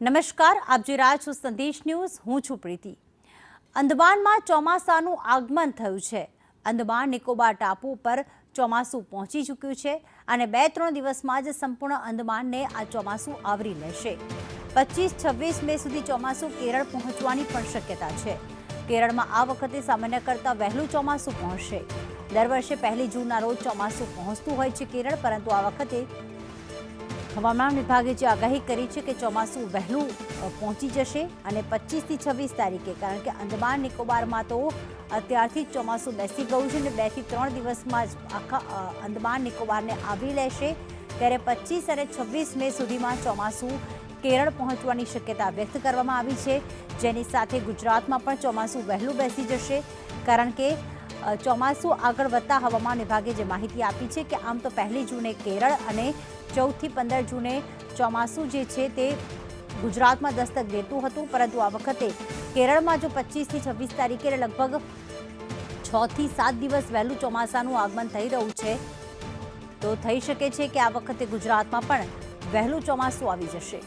નમસ્કાર, આપ જોઈ રહ્યા છો સંદેશ ન્યૂઝ. હું છું પ્રીતિ. અંદમાનમાં ચોમાસાનું આગમન થયું છે. અંદમાન નિકોબાર ટાપુ પર ચોમાસું પહોંચી ચૂક્યું છે અને 2-3 દિવસમાં જ સંપૂર્ણ અંદમાનને આ ચોમાસું આવરી લેશે. 25-26 મે સુધી ચોમાસું કેરળ પહોંચવાની પણ શક્યતા છે. કેરળમાં આ વખતે સામાન્ય કરતાં વહેલું ચોમાસું પહોંચશે. દર વર્ષે 1 જૂનના રોજ ચોમાસું પહોંચતું હોય છે કેરળ, પરંતુ આ વખતે હવામાન વિભાગે જે આગાહી કરી છે કે ચોમાસું વહેલું પહોંચી જશે અને 25 થી 26 તારીખે, કારણ કે અંદમાન નિકોબારમાં તો અત્યારથી જ ચોમાસું બેસી ગયું છે અને 2 થી 3 દિવસમાં જ આખા અંદમાન નિકોબારને આવરી લેશે. ત્યારે 25 અને 26 મે સુધીમાં ચોમાસું કેરળ પહોંચવાની શક્યતા વ્યક્ત કરવામાં આવી છે, જેની સાથે ગુજરાતમાં પણ ચોમાસું વહેલું બેસી જશે. કારણ કે ચોમાસું આગળ વધતા હવામાન વિભાગે જે માહિતી આપી છે કે આમ તો 1 જૂને કેરળ અને 14 થી 15 જૂને ચોમાસું જે છે તે ગુજરાતમાં દસ્તક દેતું હતું, પરંતુ આ વખતે કેરળમાં જો 25 થી 26 તારીખે લગભગ 6 થી 7 દિવસ વહેલું ચોમાસાનું આગમન થઈ રહ્યું છે, તો થઈ શકે છે કે આ વખતે ગુજરાતમાં પણ વહેલું ચોમાસું આવી જશે.